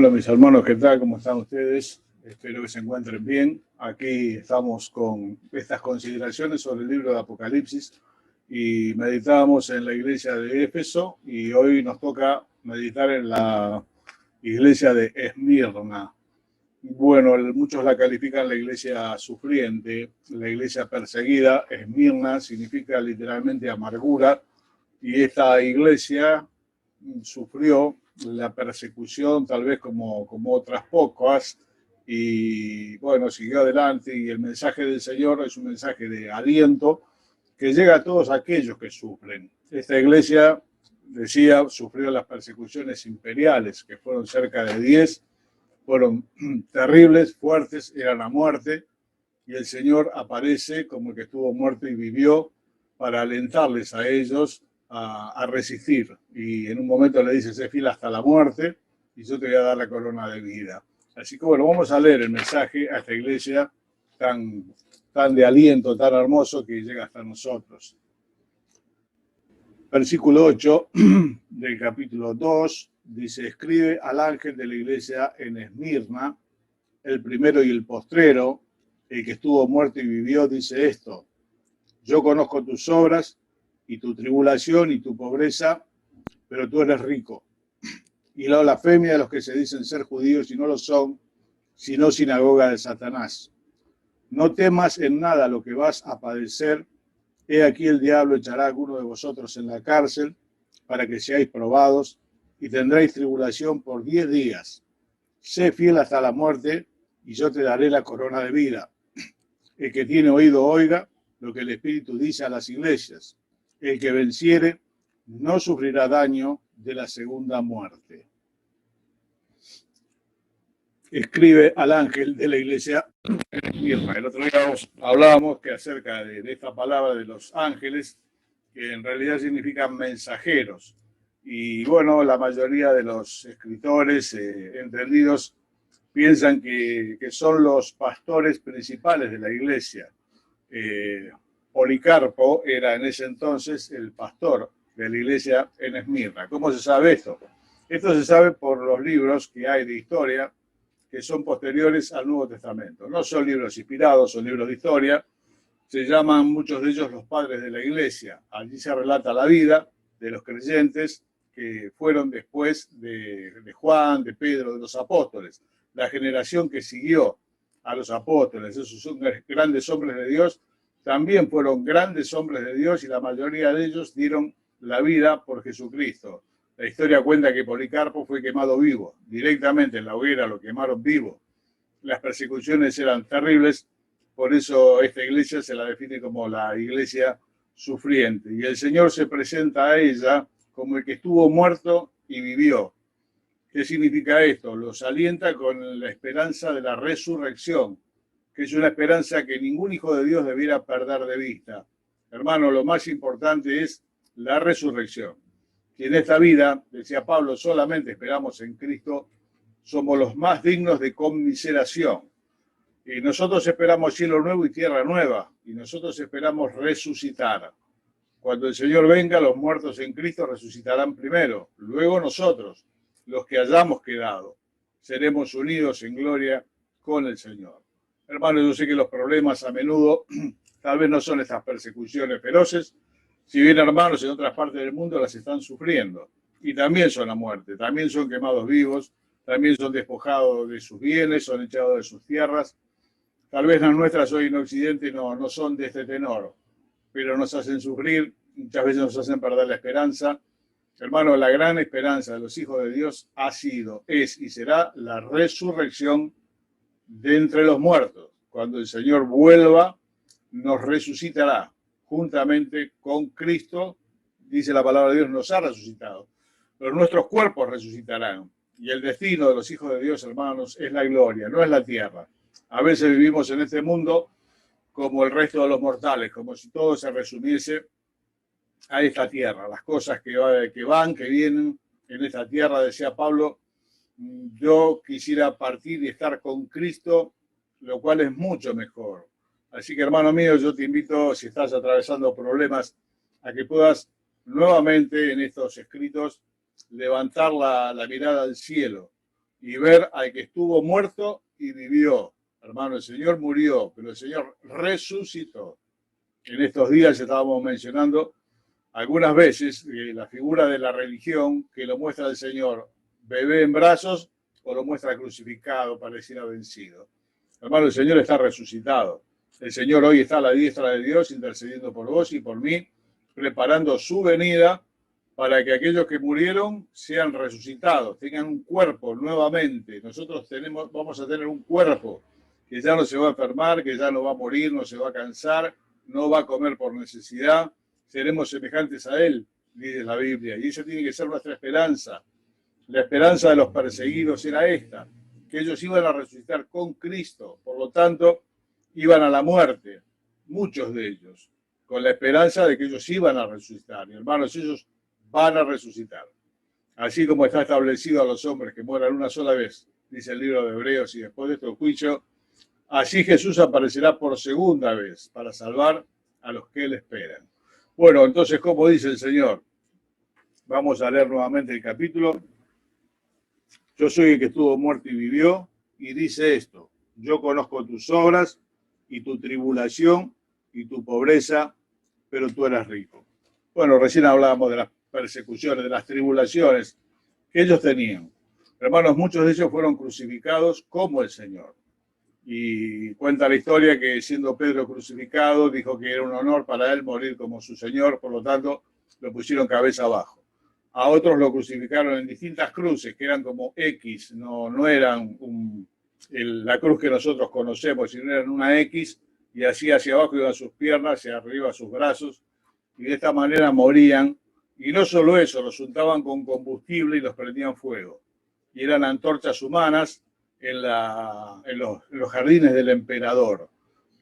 Bueno, mis hermanos, ¿qué tal? ¿Cómo están ustedes? Espero que se encuentren bien. Aquí estamos con estas consideraciones sobre el libro de Apocalipsis y meditábamos en la iglesia de Éfeso y hoy nos toca meditar en la iglesia de Esmirna. Bueno, muchos la califican la iglesia sufriente, la iglesia perseguida. Esmirna significa literalmente amargura y esta iglesia sufrió la persecución tal vez como otras pocas y bueno, siguió adelante y el mensaje del Señor es un mensaje de aliento que llega a todos aquellos que sufren. Esta iglesia, decía, sufrió las persecuciones imperiales, que fueron cerca de 10, fueron terribles, fuertes, eran a muerte, y el Señor aparece como el que estuvo muerto y vivió para alentarles a ellos a resistir. Y en un momento le dice, sé fiel hasta la muerte y yo te voy a dar la corona de vida. Así que bueno, vamos a leer el mensaje a esta iglesia tan de aliento, tan hermoso que llega hasta nosotros. Versículo 8 del capítulo 2 dice, escribe al ángel de la iglesia en Esmirna, el primero y el postrero, el que estuvo muerto y vivió, dice esto: yo conozco tus obras y tu tribulación y tu pobreza, pero tú eres rico. Y la blasfemia de los que se dicen ser judíos y no lo son, sino sinagoga de Satanás. No temas en nada lo que vas a padecer. He aquí el diablo echará a alguno de vosotros en la cárcel para que seáis probados y tendréis tribulación por 10 días. Sé fiel hasta la muerte y yo te daré la corona de vida. El que tiene oído oiga lo que el Espíritu dice a las iglesias. El que venciere no sufrirá daño de la segunda muerte. Escribe al ángel de la iglesia en Esmirna. El otro día hablábamos que acerca de esta palabra de los ángeles, que en realidad significan mensajeros. Y bueno, la mayoría de los escritores entendidos piensan que son los pastores principales de la iglesia. Policarpo era en ese entonces el pastor de la iglesia en Esmirna. ¿Cómo se sabe esto? Esto se sabe por los libros que hay de historia que son posteriores al Nuevo Testamento. No son libros inspirados, son libros de historia. Se llaman muchos de ellos los padres de la iglesia. Allí se relata la vida de los creyentes que fueron después de Juan, de Pedro, de los apóstoles. La generación que siguió a los apóstoles, esos son grandes hombres de Dios, también fueron grandes hombres de Dios y la mayoría de ellos dieron la vida por Jesucristo. La historia cuenta que Policarpo fue quemado vivo, directamente en la hoguera lo quemaron vivo. Las persecuciones eran terribles, por eso esta iglesia se la define como la iglesia sufriente. Y el Señor se presenta a ella como el que estuvo muerto y vivió. ¿Qué significa esto? Los alienta con la esperanza de la resurrección, que es una esperanza que ningún hijo de Dios debiera perder de vista. Hermano, lo más importante es la resurrección. Si en esta vida, decía Pablo, solamente esperamos en Cristo, somos los más dignos de conmiseración. Y nosotros esperamos cielo nuevo y tierra nueva, y nosotros esperamos resucitar. Cuando el Señor venga, los muertos en Cristo resucitarán primero, luego nosotros, los que hayamos quedado, seremos unidos en gloria con el Señor. Hermanos, yo sé que los problemas a menudo tal vez no son estas persecuciones feroces, si bien hermanos en otras partes del mundo las están sufriendo, y también son a muerte, también son quemados vivos, también son despojados de sus bienes, son echados de sus tierras. Tal vez las nuestras hoy en Occidente no son de este tenor, pero nos hacen sufrir, muchas veces nos hacen perder la esperanza. Hermano, la gran esperanza de los hijos de Dios ha sido, es y será la resurrección de entre los muertos. Cuando el Señor vuelva, nos resucitará juntamente con Cristo. Dice la palabra de Dios, nos ha resucitado. Pero nuestros cuerpos resucitarán. Y el destino de los hijos de Dios, hermanos, es la gloria, no es la tierra. A veces vivimos en este mundo como el resto de los mortales, como si todo se resumiese a esta tierra. Las cosas que van, que vienen en esta tierra, decía Pablo, yo quisiera partir y estar con Cristo, lo cual es mucho mejor. Así que, hermano mío, yo te invito, si estás atravesando problemas, a que puedas nuevamente en estos escritos levantar la mirada al cielo, y ver al que estuvo muerto y vivió. Hermano, el Señor murió, pero el Señor resucitó. En estos días estábamos mencionando algunas veces la figura de la religión que lo muestra el Señor bebé en brazos o lo muestra crucificado, pareciera vencido. Hermano, el Señor está resucitado. El Señor hoy está a la diestra de Dios intercediendo por vos y por mí, preparando su venida para que aquellos que murieron sean resucitados, tengan un cuerpo nuevamente. Nosotros vamos a tener un cuerpo que ya no se va a enfermar, que ya no va a morir, no se va a cansar, no va a comer por necesidad. Seremos semejantes a Él, dice la Biblia. Y esa tiene que ser nuestra esperanza. La esperanza de los perseguidos era esta, que ellos iban a resucitar con Cristo. Por lo tanto, iban a la muerte, muchos de ellos, con la esperanza de que ellos iban a resucitar. Y hermanos, ellos van a resucitar. Así como está establecido a los hombres que mueran una sola vez, dice el libro de Hebreos, y después de este juicio, así Jesús aparecerá por segunda vez para salvar a los que Él esperan. Bueno, entonces, ¿cómo dice el Señor? Vamos a leer nuevamente el capítulo. Yo soy el que estuvo muerto y vivió, y dice esto: yo conozco tus obras y tu tribulación y tu pobreza, pero tú eras rico. Bueno, recién hablábamos de las persecuciones, de las tribulaciones que ellos tenían. Hermanos, muchos de ellos fueron crucificados como el Señor. Y cuenta la historia que siendo Pedro crucificado, dijo que era un honor para él morir como su Señor, por lo tanto lo pusieron cabeza abajo. A otros lo crucificaron en distintas cruces, que eran como X, no eran la cruz que nosotros conocemos, sino eran una X, y así hacia abajo iban sus piernas, hacia arriba sus brazos, y de esta manera morían. Y no solo eso, los untaban con combustible y los prendían fuego. Y eran antorchas humanas en los jardines del emperador.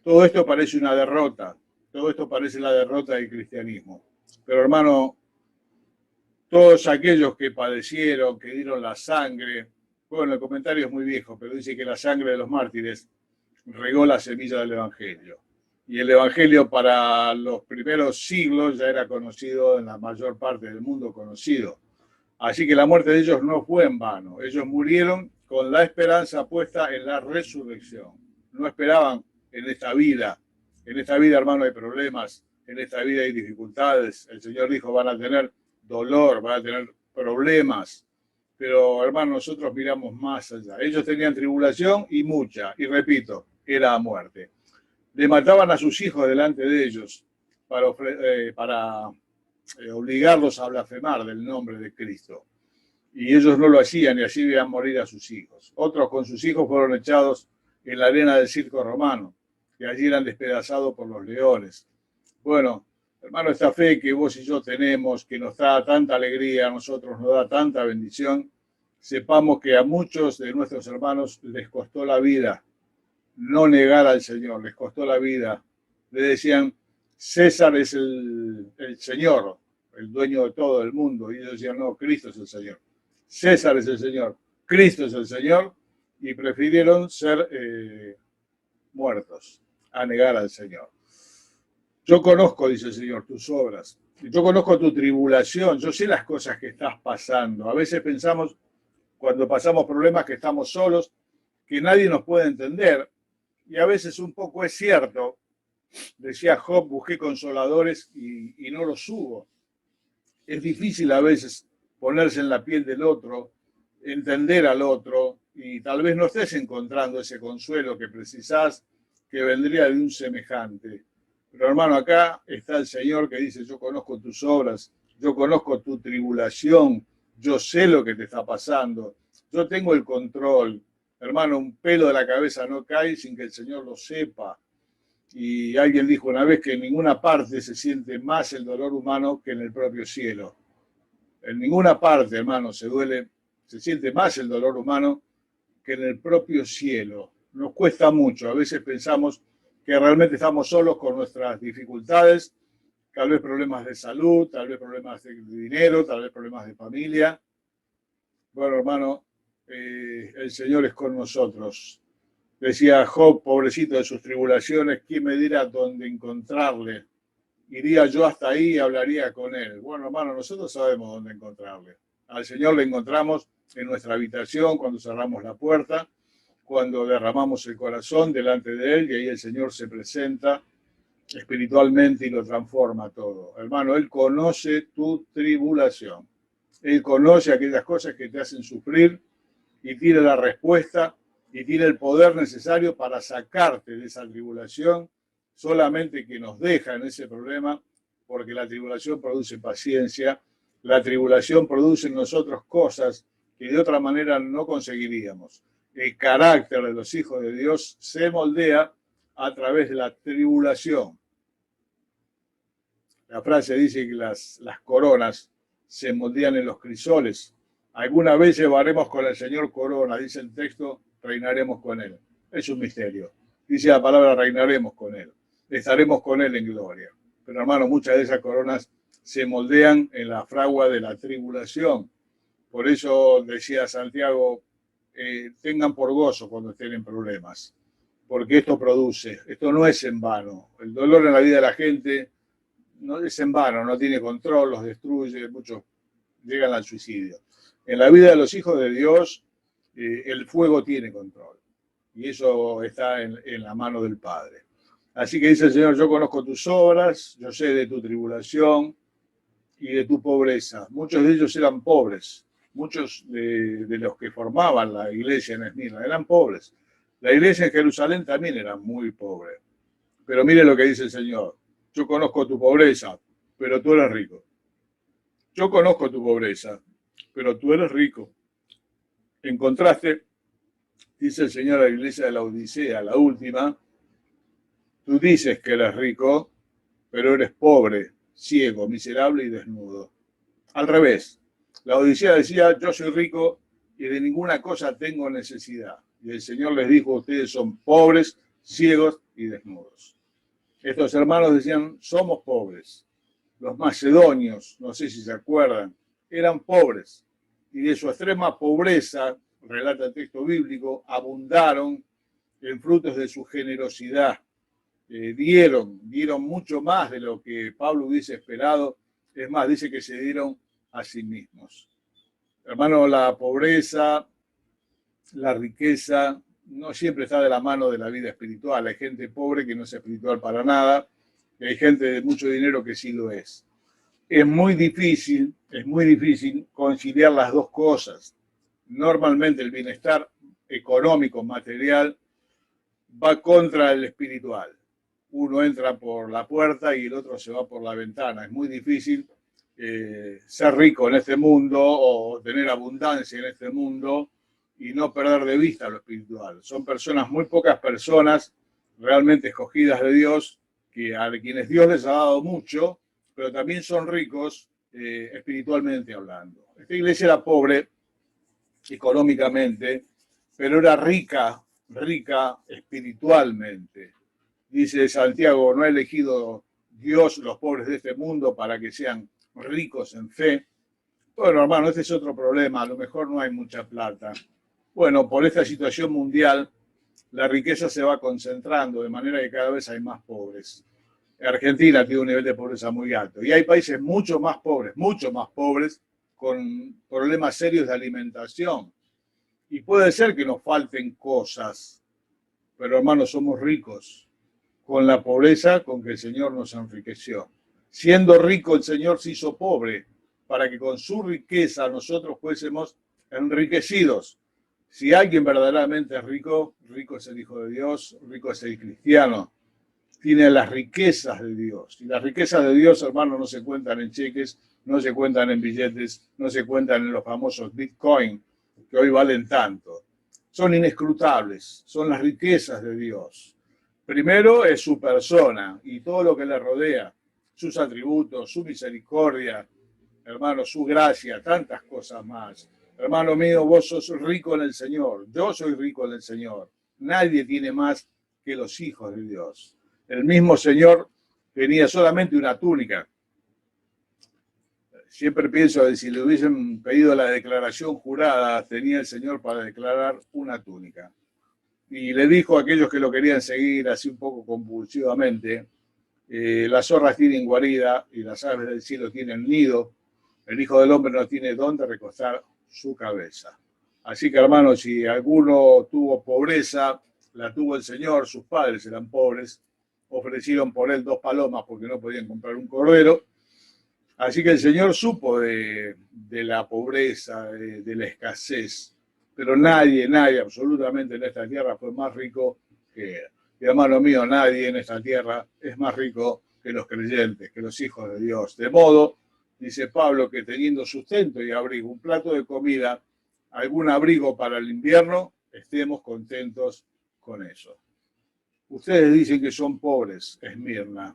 Todo esto parece una derrota, todo esto parece la derrota del cristianismo. Pero hermano, todos aquellos que padecieron, que dieron la sangre, bueno, el comentario es muy viejo, pero dice que la sangre de los mártires regó la semilla del Evangelio. Y el Evangelio para los primeros siglos ya era conocido en la mayor parte del mundo conocido. Así que la muerte de ellos no fue en vano. Ellos murieron con la esperanza puesta en la resurrección. No esperaban en esta vida. En esta vida, hermano, hay problemas. En esta vida hay dificultades. El Señor dijo, van a tener dolor, van a tener problemas. Pero, hermano, nosotros miramos más allá. Ellos tenían tribulación y mucha. Y repito, era a muerte. Le mataban a sus hijos delante de ellos para obligarlos a blasfemar del nombre de Cristo. Y ellos no lo hacían y así veían morir a sus hijos. Otros con sus hijos fueron echados en la arena del circo romano, que allí eran despedazados por los leones. Bueno, hermano, esta fe que vos y yo tenemos, que nos da tanta alegría, a nosotros nos da tanta bendición, sepamos que a muchos de nuestros hermanos les costó la vida no negar al Señor, les costó la vida. Le decían, César es el Señor, el dueño de todo el mundo. Y ellos decían, no, Cristo es el Señor. César es el Señor, Cristo es el Señor. Y prefirieron ser muertos a negar al Señor. Yo conozco, dice el Señor, tus obras. Yo conozco tu tribulación. Yo sé las cosas que estás pasando. A veces pensamos, cuando pasamos problemas, que estamos solos, que nadie nos puede entender. Y a veces un poco es cierto. Decía Job, busqué consoladores y no los hubo. Es difícil a veces ponerse en la piel del otro, entender al otro, y tal vez no estés encontrando ese consuelo que precisás, que vendría de un semejante. Pero hermano, acá está el Señor que dice, yo conozco tus obras, yo conozco tu tribulación, yo sé lo que te está pasando, yo tengo el control. Hermano, un pelo de la cabeza no cae sin que el Señor lo sepa. Y alguien dijo una vez que en ninguna parte se siente más el dolor humano que en el propio cielo. En ninguna parte, hermano, se siente más el dolor humano que en el propio cielo. Nos cuesta mucho. A veces pensamos que realmente estamos solos con nuestras dificultades, tal vez problemas de salud, tal vez problemas de dinero, tal vez problemas de familia. Bueno, hermano, el Señor es con nosotros. Decía Job, pobrecito de sus tribulaciones, ¿quién me dirá dónde encontrarle? Iría yo hasta ahí y hablaría con él. Bueno, hermano, nosotros sabemos dónde encontrarle. Al Señor le encontramos en nuestra habitación, cuando cerramos la puerta, cuando derramamos el corazón delante de Él, y ahí el Señor se presenta espiritualmente y lo transforma todo. Hermano, Él conoce tu tribulación. Él conoce aquellas cosas que te hacen sufrir y tiene la respuesta y tiene el poder necesario para sacarte de esa tribulación, solamente que nos deja en ese problema, porque la tribulación produce paciencia, la tribulación produce en nosotros cosas que de otra manera no conseguiríamos. El carácter de los hijos de Dios se moldea a través de la tribulación. La frase dice que las coronas se moldean en los crisoles. Alguna vez llevaremos con el Señor corona, dice el texto, reinaremos con Él. Es un misterio. Dice la palabra, reinaremos con Él. Estaremos con Él en gloria. Pero hermano, muchas de esas coronas se moldean en la fragua de la tribulación. Por eso decía Santiago, tengan por gozo cuando estén en problemas. Porque esto produce, esto no es en vano. El dolor en la vida de la gente no es en vano, no tiene control, los destruye, muchos llegan al suicidio. En la vida de los hijos de Dios, el fuego tiene control. Y eso está en la mano del Padre. Así que dice el Señor, yo conozco tus obras, yo sé de tu tribulación y de tu pobreza. Muchos de ellos eran pobres. Muchos de los que formaban la iglesia en Esmirna eran pobres. La iglesia en Jerusalén también era muy pobre. Pero mire lo que dice el Señor. Yo conozco tu pobreza, pero tú eres rico. Yo conozco tu pobreza, pero tú eres rico. En contraste, dice el Señor a la iglesia de la Odisea, la última, tú dices que eres rico, pero eres pobre, ciego, miserable y desnudo. Al revés, la Odisea decía, yo soy rico y de ninguna cosa tengo necesidad. Y el Señor les dijo, ustedes son pobres, ciegos y desnudos. Estos hermanos decían, somos pobres. Los macedonios, no sé si se acuerdan, eran pobres. Y de su extrema pobreza, relata el texto bíblico, abundaron en frutos de su generosidad. Dieron mucho más de lo que Pablo hubiese esperado. Es más, dice que se dieron a sí mismos. Hermano, la pobreza, la riqueza, no siempre está de la mano de la vida espiritual. Hay gente pobre que no es espiritual para nada, y hay gente de mucho dinero que sí lo es. Es muy difícil conciliar las dos cosas. Normalmente el bienestar económico, material, va contra el espiritual. Uno entra por la puerta y el otro se va por la ventana. Es muy difícil ser rico en este mundo o tener abundancia en este mundo y no perder de vista lo espiritual. Son personas, muy pocas personas realmente escogidas de Dios, a quienes Dios les ha dado mucho, pero también son ricos espiritualmente hablando. Esta iglesia era pobre económicamente, pero era rica espiritualmente. Dice Santiago, no ha elegido Dios los pobres de este mundo para que sean ricos en fe. Bueno, hermano, este es otro problema. A lo mejor no hay mucha plata. Bueno, por esta situación mundial, la riqueza se va concentrando, de manera que cada vez hay más pobres. Argentina tiene un nivel de pobreza muy alto. Y hay países mucho más pobres, con problemas serios de alimentación. Y puede ser que nos falten cosas, pero hermanos, somos ricos con la pobreza con que el Señor nos enriqueció. Siendo rico, el Señor se hizo pobre para que con su riqueza nosotros fuésemos enriquecidos. Si alguien verdaderamente es rico, rico es el Hijo de Dios, rico es el cristiano. Tiene las riquezas de Dios. Y las riquezas de Dios, hermanos, no se cuentan en cheques, no se cuentan en billetes, no se cuentan en los famosos Bitcoin, que hoy valen tanto. Son inescrutables, son las riquezas de Dios. Primero es su persona y todo lo que le rodea, sus atributos, su misericordia, hermano, su gracia, tantas cosas más. Hermano mío, vos sos rico en el Señor, yo soy rico en el Señor. Nadie tiene más que los hijos de Dios. El mismo Señor tenía solamente una túnica. Siempre pienso que si le hubiesen pedido la declaración jurada, tenía el Señor para declarar una túnica. Y le dijo a aquellos que lo querían seguir así un poco compulsivamente, las zorras tienen guarida y las aves del cielo tienen nido, el Hijo del Hombre no tiene dónde recostar su cabeza. Así que, hermanos, si alguno tuvo pobreza, la tuvo el Señor, sus padres eran pobres, ofrecieron por él 2 palomas porque no podían comprar un cordero. Así que el Señor supo de la pobreza, de la escasez, pero nadie, absolutamente en esta tierra fue más rico que él. Y hermano mío, nadie en esta tierra es más rico que los creyentes, que los hijos de Dios. De modo, dice Pablo, que teniendo sustento y abrigo, un plato de comida, algún abrigo para el invierno, estemos contentos con eso. Ustedes dicen que son pobres, Esmirna,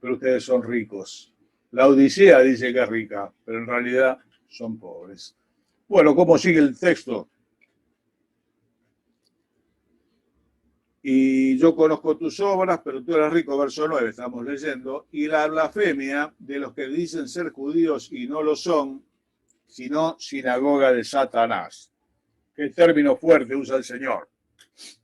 pero ustedes son ricos. La Odisea dice que es rica, pero en realidad son pobres. Bueno, ¿cómo sigue el texto? Y yo conozco tus obras, pero tú eres rico, verso 9, estamos leyendo, y la blasfemia de los que dicen ser judíos y no lo son, sino sinagoga de Satanás. ¿Qué término fuerte usa el Señor?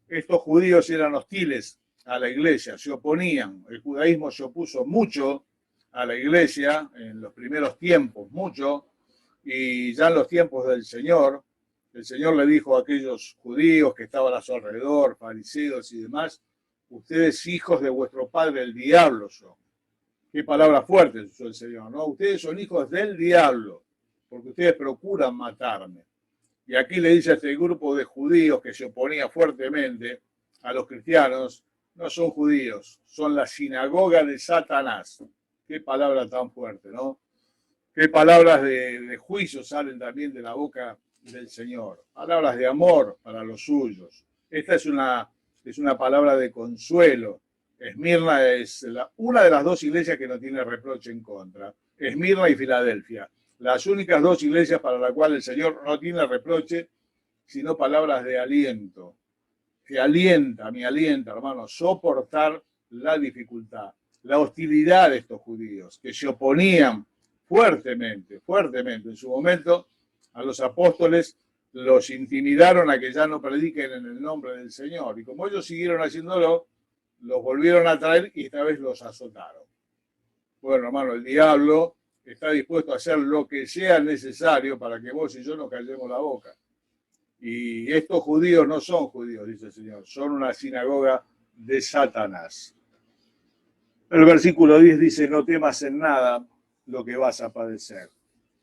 Estos judíos eran hostiles a la iglesia, se oponían. El judaísmo se opuso mucho a la iglesia en los primeros tiempos, mucho, y ya en los tiempos del Señor, el Señor le dijo a aquellos judíos que estaban a su alrededor, fariseos y demás, ustedes hijos de vuestro padre el diablo son. Qué palabras fuertes usó el Señor, ¿no? Ustedes son hijos del diablo, porque ustedes procuran matarme. Y aquí le dice a este grupo de judíos que se oponía fuertemente a los cristianos, no son judíos, son la sinagoga de Satanás. Qué palabra tan fuerte, ¿no? Qué palabras de juicio salen también de la boca del Señor. Palabras de amor para los suyos. Esta es una palabra de consuelo. Esmirna es una de las 2 iglesias que no tiene reproche en contra. Esmirna y Filadelfia. Las únicas 2 iglesias para las cuales el Señor no tiene reproche, sino palabras de aliento. Que alienta, me alienta, hermano, soportar la dificultad, la hostilidad de estos judíos, que se oponían fuertemente. En su momento, a los apóstoles los intimidaron a que ya no prediquen en el nombre del Señor. Y como ellos siguieron haciéndolo, los volvieron a traer y esta vez los azotaron. Bueno, hermano, el diablo está dispuesto a hacer lo que sea necesario para que vos y yo nos callemos la boca. Y estos judíos no son judíos, dice el Señor, son una sinagoga de Satanás. El versículo 10 dice, no temas en nada lo que vas a padecer.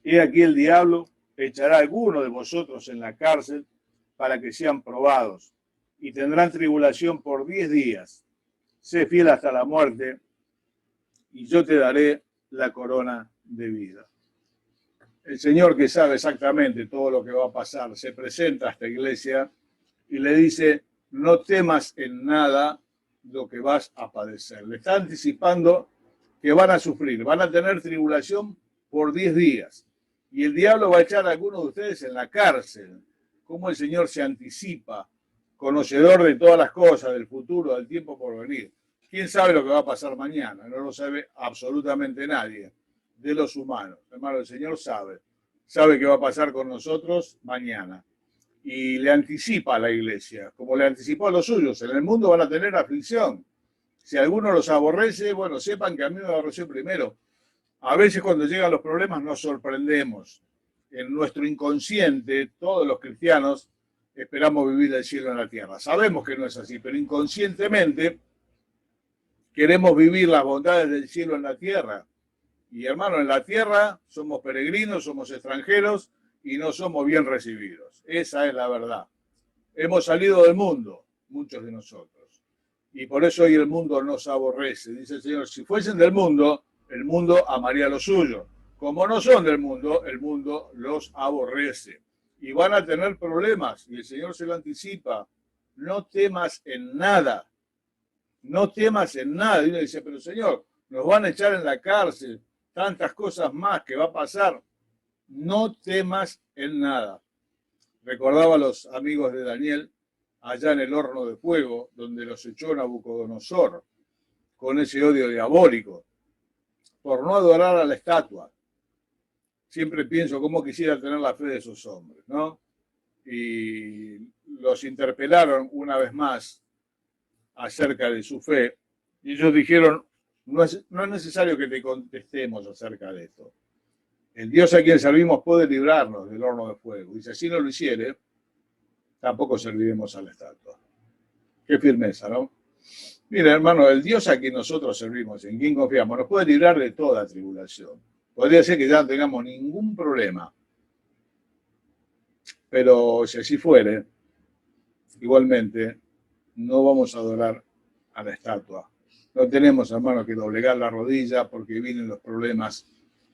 He aquí el diablo echará a alguno de vosotros en la cárcel para que sean probados y tendrán tribulación por 10 días. Sé fiel hasta la muerte y yo te daré la corona de vida. El Señor, que sabe exactamente todo lo que va a pasar, se presenta a esta iglesia y le dice, no temas en nada lo que vas a padecer. Le está anticipando que van a sufrir, van a tener tribulación por 10 días. Y el diablo va a echar a algunos de ustedes en la cárcel. Cómo el Señor se anticipa, conocedor de todas las cosas, del futuro, del tiempo por venir. ¿Quién sabe lo que va a pasar mañana? No lo sabe absolutamente nadie de los humanos. Hermano, el Señor sabe qué va a pasar con nosotros mañana. Y le anticipa a la iglesia, como le anticipó a los suyos. En el mundo van a tener aflicción. Si alguno los aborrece, bueno, sepan que a mí me aborreció primero. A veces cuando llegan los problemas nos sorprendemos. En nuestro inconsciente, todos los cristianos esperamos vivir el cielo en la tierra. Sabemos que no es así, pero inconscientemente queremos vivir las bondades del cielo en la tierra. Y hermano, en la tierra somos peregrinos, somos extranjeros y no somos bien recibidos. Esa es la verdad. Hemos salido del mundo, muchos de nosotros. Y por eso hoy el mundo nos aborrece. Dice el Señor, si fuesen del mundo, el mundo amaría lo suyo. Como no son del mundo, el mundo los aborrece. Y van a tener problemas. Y el Señor se lo anticipa. No temas en nada. No temas en nada. Y uno dice, pero Señor, nos van a echar en la cárcel. Tantas cosas más que va a pasar. No temas en nada. Recordaba a los amigos de Daniel allá en el horno de fuego, donde los echó Nabucodonosor, con ese odio diabólico, por no adorar a la estatua. Siempre pienso cómo quisiera tener la fe de esos hombres, ¿no? Y los interpelaron una vez más acerca de su fe, y ellos dijeron, no es necesario que te contestemos acerca de esto. El Dios a quien servimos puede librarnos del horno de fuego. Y si así no lo hiciere, tampoco serviremos a la estatua. Qué firmeza, ¿no? Mira, hermano, el Dios a quien nosotros servimos, en quien confiamos, nos puede librar de toda tribulación. Podría ser que ya no tengamos ningún problema. Pero si así fuere, igualmente, no vamos a adorar a la estatua. No tenemos, hermano, que doblegar la rodilla porque vienen los problemas.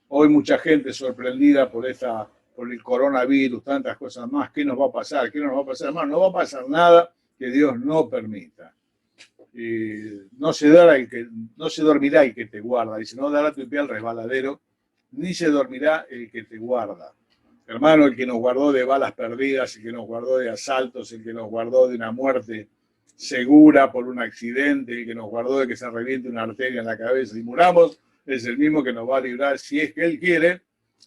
Hoy mucha gente sorprendida por el coronavirus, tantas cosas más. ¿Qué nos va a pasar? ¿Qué no nos va a pasar? Hermano, no va a pasar nada que Dios no permita. No se dormirá el que te guarda. Dice, no dará tu pie al resbaladero, ni se dormirá el que te guarda. Hermano, el que nos guardó de balas perdidas, el que nos guardó de asaltos, el que nos guardó de una muerte segura por un accidente, el que nos guardó de que se reviente una arteria en la cabeza y muramos, es el mismo que nos va a librar, si es que Él quiere,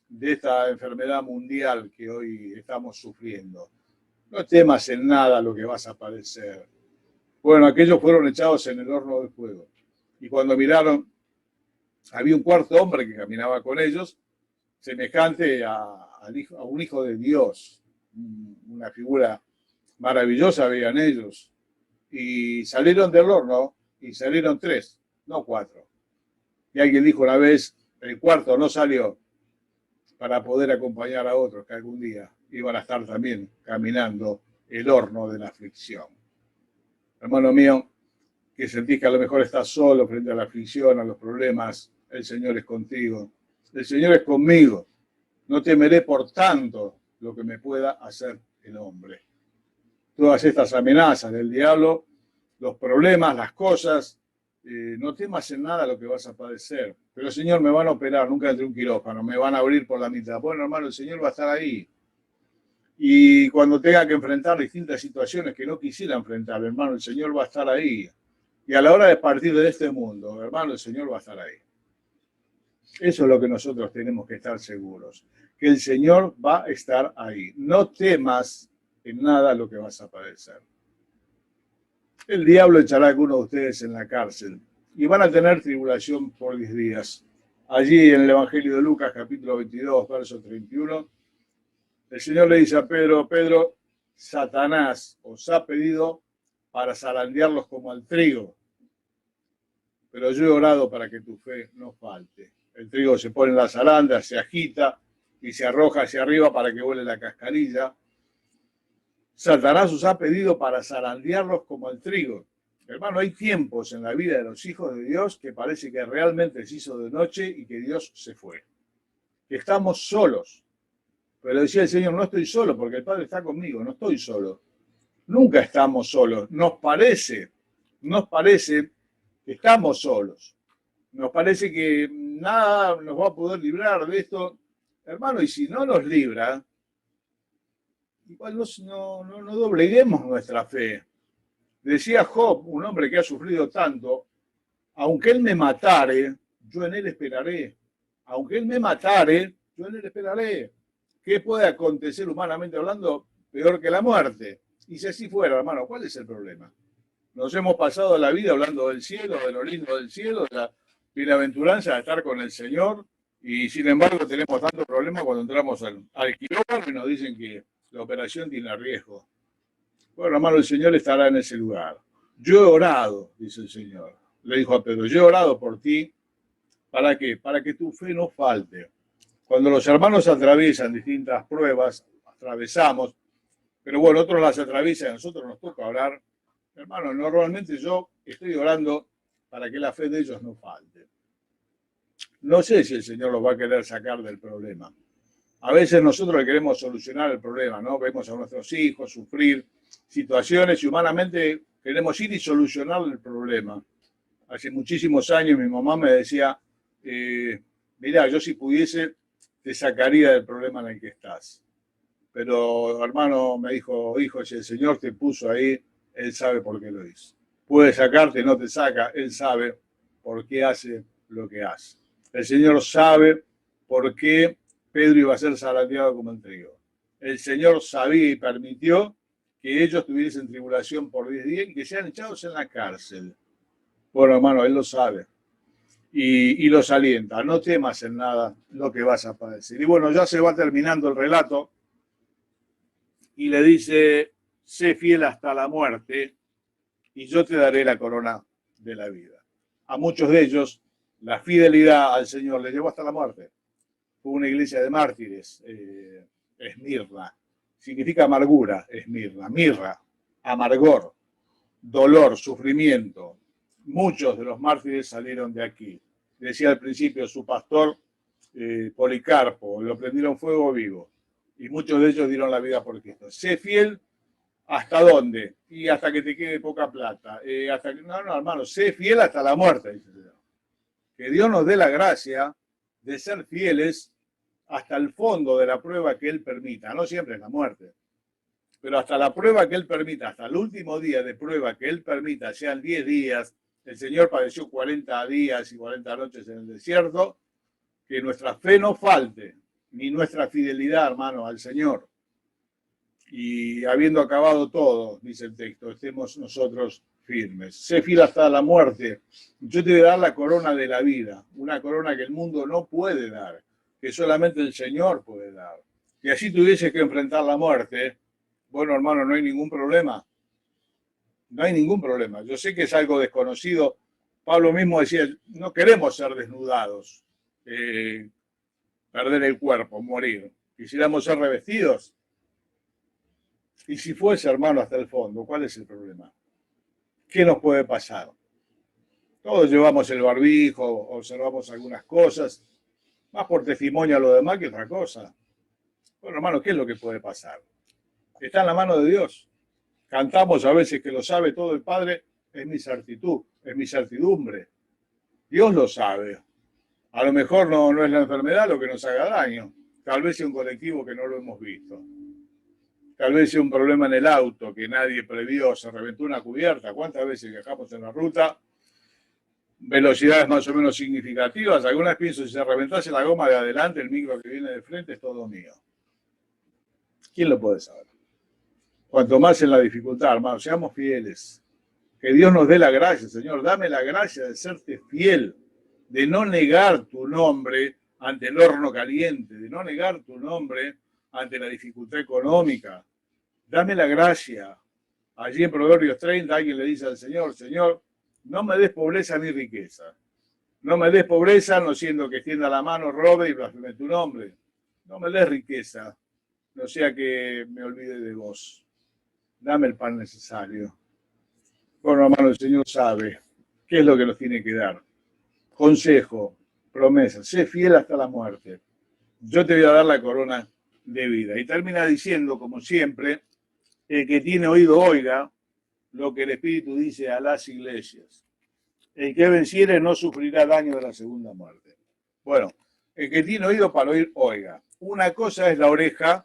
de esta enfermedad mundial que hoy estamos sufriendo. No temas en nada lo que vas a padecer. Bueno, aquellos fueron echados en el horno de fuego. Y cuando miraron, había un cuarto hombre que caminaba con ellos, semejante a un hijo de Dios, una figura maravillosa veían ellos. Y salieron del horno y salieron 3, no 4. Y alguien dijo una vez, el cuarto no salió para poder acompañar a otros que algún día iban a estar también caminando el horno de la aflicción. Hermano mío, que sentís que a lo mejor estás solo frente a la aflicción, a los problemas, el Señor es contigo, el Señor es conmigo. No temeré por tanto lo que me pueda hacer el hombre. Todas estas amenazas del diablo, los problemas, las cosas, no temas en nada lo que vas a padecer. Pero Señor, me van a operar, nunca entre un quirófano, me van a abrir por la mitad. Bueno, hermano, el Señor va a estar ahí. Y cuando tenga que enfrentar distintas situaciones que no quisiera enfrentar, hermano, el Señor va a estar ahí. Y a la hora de partir de este mundo, hermano, el Señor va a estar ahí. Eso es lo que nosotros tenemos que estar seguros, que el Señor va a estar ahí. No temas en nada lo que vas a padecer. El diablo echará a algunos de ustedes en la cárcel y van a tener tribulación por 10 días. Allí en el Evangelio de Lucas, capítulo 22, verso 31, el Señor le dice a Pedro, Pedro, Satanás os ha pedido para zarandearlos como al trigo, pero yo he orado para que tu fe no falte. El trigo se pone en la zaranda, se agita y se arroja hacia arriba para que vuele la cascarilla. Satanás os ha pedido para zarandearlos como al trigo. Hermano, hay tiempos en la vida de los hijos de Dios que parece que realmente se hizo de noche y que Dios se fue. Que estamos solos. Pero decía el Señor, no estoy solo porque el Padre está conmigo, no estoy solo. Nunca estamos solos. Nos parece que estamos solos. Nos parece que nada nos va a poder librar de esto. Hermano, y si no nos libra, igual no dobleguemos nuestra fe. Decía Job, un hombre que ha sufrido tanto, aunque él me matare, yo en él esperaré. Aunque él me matare, yo en él esperaré. ¿Qué puede acontecer humanamente hablando peor que la muerte? Y si así fuera, hermano, ¿cuál es el problema? Nos hemos pasado la vida hablando del cielo, de lo lindo del cielo, de la bienaventuranza de estar con el Señor, y sin embargo tenemos tanto problema cuando entramos al quirófano y nos dicen que la operación tiene riesgo. Bueno, hermano, el Señor estará en ese lugar. Yo he orado, dice el Señor. Le dijo a Pedro, yo he orado por ti. ¿Para qué? Para que tu fe no falte. Cuando los hermanos atraviesan distintas pruebas, atravesamos, pero bueno, otros las atraviesan y a nosotros nos toca orar. Hermano, normalmente yo estoy orando para que la fe de ellos no falte. No sé si el Señor los va a querer sacar del problema. A veces nosotros le queremos solucionar el problema, ¿no? Vemos a nuestros hijos sufrir situaciones y humanamente queremos ir y solucionar el problema. Hace muchísimos años mi mamá me decía, mirá, yo si pudiese te sacaría del problema en el que estás. Pero hermano me dijo, hijo, si el Señor te puso ahí, Él sabe por qué lo hizo. Puede sacarte, no te saca, Él sabe por qué hace lo que hace. El Señor sabe por qué Pedro iba a ser zarandeado como el trigo. El Señor sabía y permitió que ellos tuviesen tribulación por 10 días y que sean echados en la cárcel. Bueno, hermano, Él lo sabe. y los alienta. No temas en nada lo que vas a padecer. Y bueno, ya se va terminando el relato y le dice, sé fiel hasta la muerte y yo te daré la corona de la vida. A muchos de ellos la fidelidad al Señor les llevó hasta la muerte. Fue una iglesia de mártires, Esmirna. Significa amargura, Esmirna. Mirra, amargor, dolor, sufrimiento. Muchos de los mártires salieron de aquí. Decía al principio su pastor Policarpo, lo prendieron fuego vivo. Y muchos de ellos dieron la vida por Cristo. Sé fiel hasta dónde, y hasta que te quede poca plata. Hasta que, no, hermano, sé fiel hasta la muerte, dice el Señor. Que Dios nos dé la gracia de ser fieles hasta el fondo de la prueba que Él permita. No siempre es la muerte, pero hasta la prueba que Él permita, hasta el último día de prueba que Él permita, sean 10 días. El Señor padeció 40 días y 40 noches en el desierto. Que nuestra fe no falte, ni nuestra fidelidad, hermano, al Señor. Y habiendo acabado todo, dice el texto, estemos nosotros firmes. Sé fiel hasta la muerte. Yo te voy a dar la corona de la vida, una corona que el mundo no puede dar, que solamente el Señor puede dar. Y así tuviese que enfrentar la muerte, bueno, hermano, no hay ningún problema. No hay ningún problema. Yo sé que es algo desconocido. Pablo mismo decía, no queremos ser desnudados, perder el cuerpo, morir. Quisiéramos ser revestidos. Y si fuese, hermano, hasta el fondo, ¿cuál es el problema? ¿Qué nos puede pasar? Todos llevamos el barbijo, observamos algunas cosas, más por testimonio a lo demás que otra cosa. Bueno, hermano, ¿qué es lo que puede pasar? Está en la mano de Dios. Cantamos a veces que lo sabe todo el Padre, es mi certitud, es mi certidumbre. Dios lo sabe. A lo mejor no es la enfermedad lo que nos haga daño. Tal vez sea un colectivo que no lo hemos visto. Tal vez sea un problema en el auto que nadie previó, se reventó una cubierta. ¿Cuántas veces viajamos en la ruta? Velocidades más o menos significativas. Algunas pienso, si se reventase la goma de adelante, el micro que viene de frente es todo mío. ¿Quién lo puede saber? Cuanto más en la dificultad, hermano, seamos fieles. Que Dios nos dé la gracia, Señor. Dame la gracia de serte fiel, de no negar tu nombre ante el horno caliente, de no negar tu nombre ante la dificultad económica. Dame la gracia. Allí en Proverbios 30 alguien le dice al Señor, Señor, no me des pobreza ni riqueza. No me des pobreza, no siendo que extienda la mano, robe y blasfeme tu nombre. No me des riqueza, no sea que me olvide de vos. Dame el pan necesario. Bueno, hermano, el Señor sabe qué es lo que nos tiene que dar. Consejo, promesa, sé fiel hasta la muerte. Yo te voy a dar la corona de vida. Y termina diciendo, como siempre, el que tiene oído oiga lo que el Espíritu dice a las iglesias. El que venciere no sufrirá daño de la segunda muerte. Bueno, el que tiene oído para oír, oiga. Una cosa es la oreja,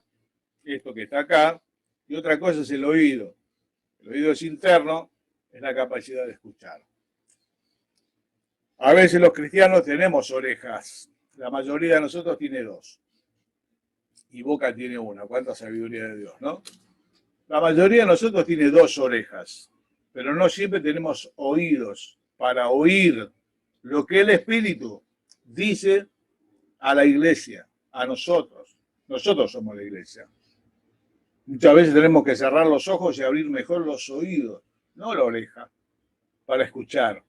esto que está acá, y otra cosa es el oído. El oído es interno, es la capacidad de escuchar. A veces los cristianos tenemos orejas. La mayoría de nosotros tiene dos. Y boca tiene una. Cuánta sabiduría de Dios, ¿no? La mayoría de nosotros tiene dos orejas, pero no siempre tenemos oídos para oír lo que el Espíritu dice a la iglesia, a nosotros. Nosotros somos la iglesia. Muchas veces tenemos que cerrar los ojos y abrir mejor los oídos, no la oreja, para escuchar.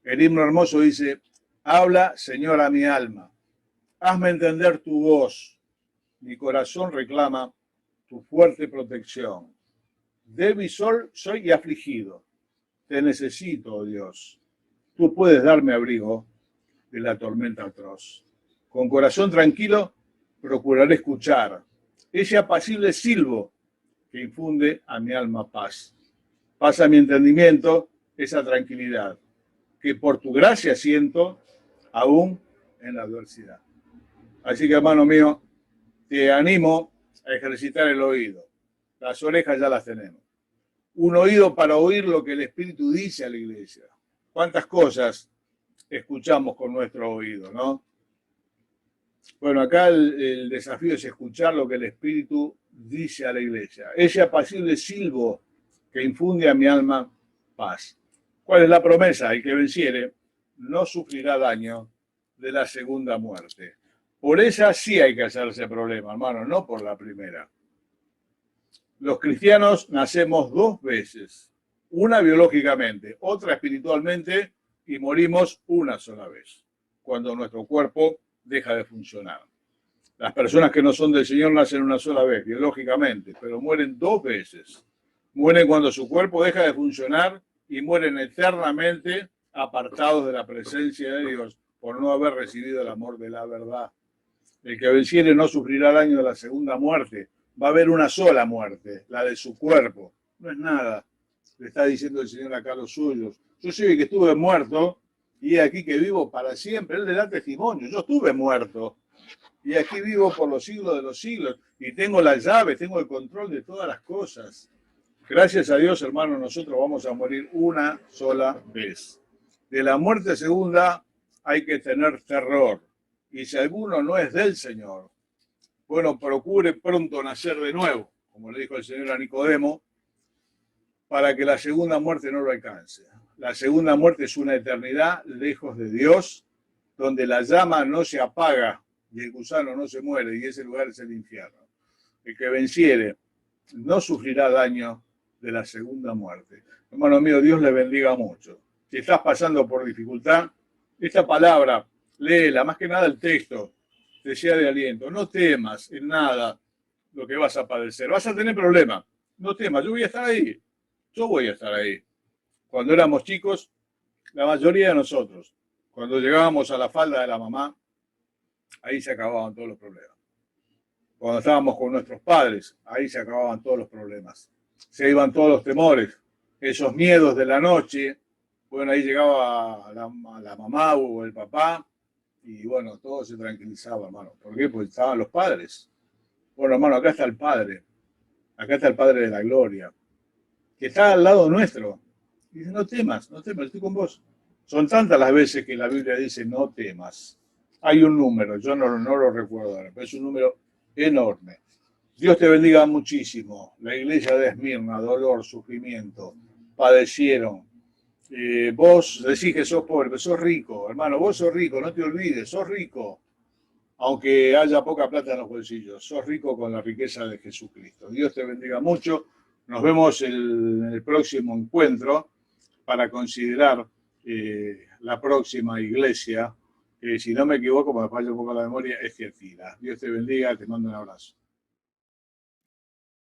El himno hermoso dice, habla, Señor, a mi alma. Hazme entender tu voz. Mi corazón reclama tu fuerte protección. Débil soy y afligido. Te necesito, oh Dios. Tú puedes darme abrigo de la tormenta atroz. Con corazón tranquilo procuraré escuchar ese apacible silbo que infunde a mi alma paz. Pasa a mi entendimiento esa tranquilidad que por tu gracia siento aún en la adversidad. Así que, hermano mío, te animo a ejercitar el oído. Las orejas ya las tenemos. Un oído para oír lo que el Espíritu dice a la iglesia. ¿Cuántas cosas escuchamos con nuestro oído, no? Bueno, acá el desafío es escuchar lo que el Espíritu dice a la iglesia. Ese apacible silbo que infunde a mi alma paz. ¿Cuál es la promesa? El que venciere no sufrirá daño de la segunda muerte. Por esa sí hay que hacerse problema, hermano, no por la primera. Los cristianos nacemos dos veces, una biológicamente, otra espiritualmente, y morimos una sola vez, cuando nuestro cuerpo deja de funcionar. Las personas que no son del Señor nacen una sola vez, biológicamente, pero mueren dos veces. Mueren cuando su cuerpo deja de funcionar y mueren eternamente apartados de la presencia de Dios por no haber recibido el amor de la verdad. El que venciere no sufrirá daño de la segunda muerte. Va a haber una sola muerte, la de su cuerpo. No es nada. Le está diciendo el Señor acá a los suyos. Yo soy el que estuve muerto y aquí que vivo para siempre. Él le da testimonio. Yo estuve muerto y aquí vivo por los siglos de los siglos y tengo las llaves, tengo el control de todas las cosas. Gracias a Dios, hermano, nosotros vamos a morir una sola vez. De la muerte segunda hay que tener terror. Y si alguno no es del Señor, bueno, procure pronto nacer de nuevo, como le dijo el Señor a Nicodemo, para que la segunda muerte no lo alcance. La segunda muerte es una eternidad lejos de Dios, donde la llama no se apaga y el gusano no se muere, y ese lugar es el infierno. El que venciere no sufrirá daño de la segunda muerte. Hermano mío, Dios le bendiga mucho. Si estás pasando por dificultad, esta palabra, léela, más que nada el texto, te sea de aliento. No temas en nada lo que vas a padecer. Vas a tener problemas. No temas, yo voy a estar ahí. Yo voy a estar ahí. Cuando éramos chicos, la mayoría de nosotros, cuando llegábamos a la falda de la mamá, ahí se acababan todos los problemas. Cuando estábamos con nuestros padres, ahí se acababan todos los problemas. Se iban todos los temores, esos miedos de la noche. Bueno, ahí llegaba la mamá o el papá y bueno, todo se tranquilizaba, hermano. ¿Por qué? Porque estaban los padres. Bueno, hermano, acá está el Padre. Acá está el Padre de la Gloria, que está al lado nuestro. Y dice, no temas, estoy con vos. Son tantas las veces que la Biblia dice, no temas. Hay un número, yo no lo recuerdo ahora, pero es un número enorme. Dios te bendiga muchísimo. La iglesia de Esmirna, dolor, sufrimiento, padecieron. Vos decís que sos pobre, pero sos rico, hermano, vos sos rico, no te olvides, sos rico. Aunque haya poca plata en los bolsillos, sos rico con la riqueza de Jesucristo. Dios te bendiga mucho. Nos vemos en el próximo encuentro para considerar la próxima iglesia, que si no me equivoco, me falla un poco la memoria, es Tiatira. Dios te bendiga, te mando un abrazo.